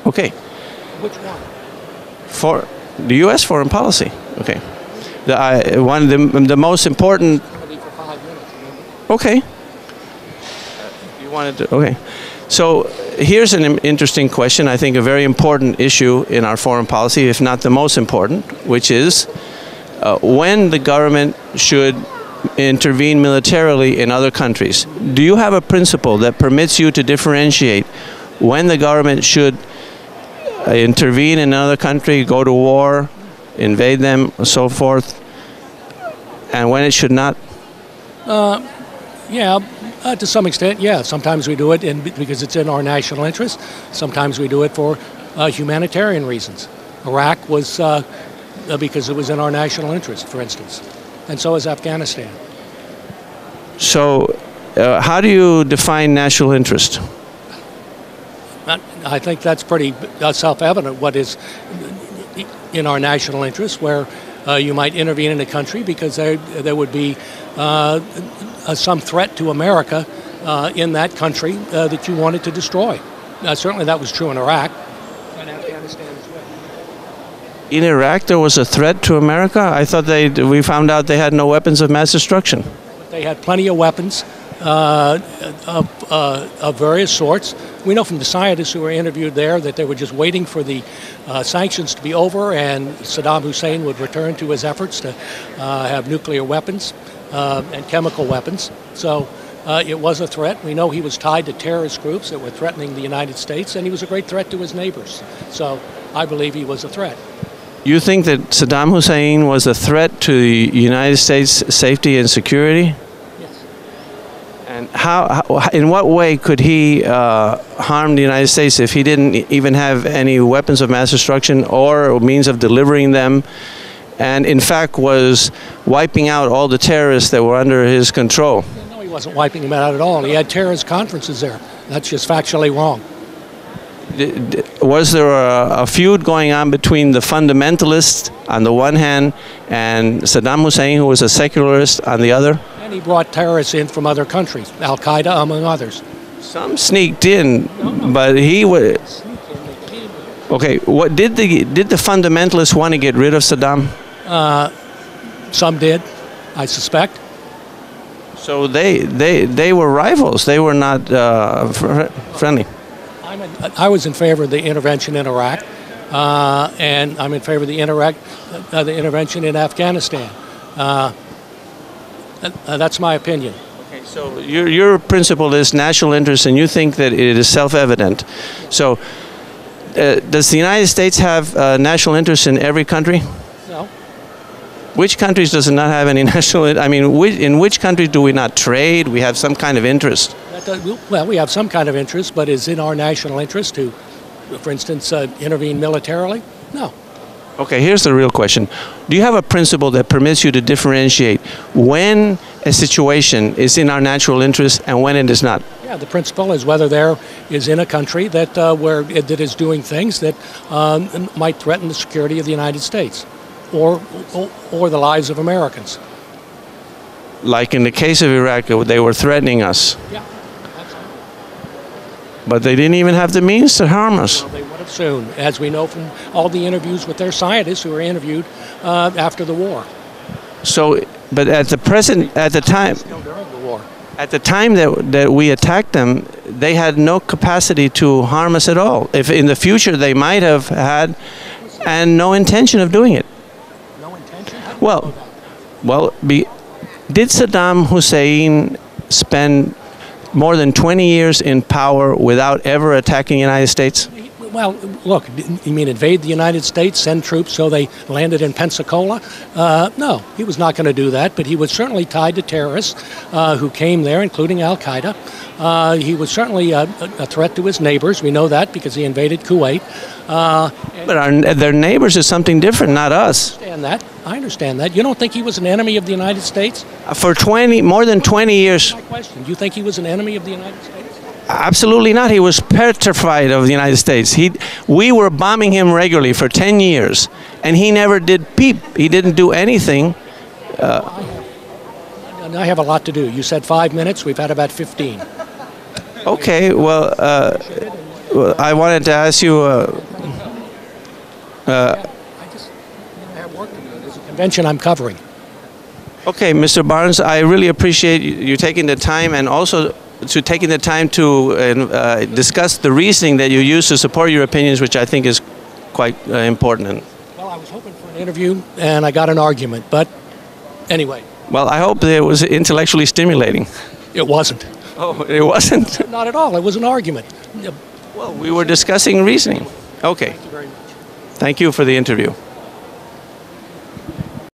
Okay. Which one? For the U.S. foreign policy. Okay. The most important. It's going to be for 5 minutes. Remember? Okay. You wanted to. Okay. So here's an interesting question. I think a very important issue in our foreign policy, if not the most important, which is when the government should intervene militarily in other countries. Do you have a principle that permits you to differentiate when the government should intervene in another country, go to war, invade them, and so forth, and when it should not? Yeah, to some extent, yeah. Sometimes we do it because it's in our national interest. Sometimes we do it for humanitarian reasons. Iraq was because it was in our national interest, for instance. And so is Afghanistan. So how do you define national interest? I think that's pretty self-evident what is in our national interest, where you might intervene in a country because there would be some threat to America in that country that you wanted to destroy. Certainly that was true in Iraq and Afghanistan as well. In Iraq there was a threat to America? I thought we found out they had no weapons of mass destruction. They had plenty of weapons of various sorts. We know from the scientists who were interviewed there that they were just waiting for the sanctions to be over and Saddam Hussein would return to his efforts to have nuclear weapons and chemical weapons. So it was a threat. We know he was tied to terrorist groups that were threatening the United States, and he was a great threat to his neighbors. So I believe he was a threat. You think that Saddam Hussein was a threat to the United States' safety and security? And in what way could he harm the United States if he didn't even have any weapons of mass destruction or means of delivering them, and in fact was wiping out all the terrorists that were under his control? No, he wasn't wiping them out at all. He had terrorist conferences there. That's just factually wrong. Was there a feud going on between the fundamentalists on the one hand and Saddam Hussein, who was a secularist, on the other? And he brought terrorists in from other countries, Al-Qaeda among others. Some sneaked in, but he was. Okay, what did the fundamentalists want to get rid of Saddam? Some did, I suspect. So they were rivals. They were not friendly. I was in favor of the intervention in Iraq, and I'm in favor of the intervention in Afghanistan. That's my opinion. Okay, so your principle is national interest, and you think that it is self-evident. So, does the United States have national interest in every country? No. Which countries does it not have any national? I mean, in which countries do we not trade? We have some kind of interest. Well, we have some kind of interest, but is in our national interest to, for instance, intervene militarily? No. Okay, here's the real question. Do you have a principle that permits you to differentiate when a situation is in our natural interest and when it is not? Yeah, the principle is whether there is in a country that that is doing things that might threaten the security of the United States or the lives of Americans. Like in the case of Iraq, they were threatening us. Yeah. But they didn't even have the means to harm us. Well, they would have soon, as we know from all the interviews with their scientists who were interviewed after the war. So, but at the time, still during the war. At the time that we attacked them, they had no capacity to harm us at all. If in the future they might have had, and no intention of doing it. No intention? Did Saddam Hussein spend more than 20 years in power without ever attacking the United States? Well, look, you mean invade the United States, send troops so they landed in Pensacola? No, he was not going to do that, but he was certainly tied to terrorists who came there, including Al-Qaeda. He was certainly a threat to his neighbors. We know that because he invaded Kuwait. But their neighbors is something different, not us. I understand that. You don't think he was an enemy of the United States? For more than 20 years. That's my question. Do you think he was an enemy of the United States? Absolutely not. He was petrified of the United States. We were bombing him regularly for 10 years, and he never did peep. He didn't do anything. I have a lot to do. You said 5 minutes. We've had about 15. Okay, well, I wanted to ask you. I just have work to do. There's a convention I'm covering. Okay, Mr. Barnes, I really appreciate you taking the time, and also to taking the time to discuss the reasoning that you use to support your opinions, which I think is quite important. Well, I was hoping for an interview, and I got an argument, but anyway. Well, I hope that it was intellectually stimulating. It wasn't. Oh, it wasn't? Not at all. It was an argument. Well, we were discussing reasoning. Okay. Thank you very much. Thank you for the interview.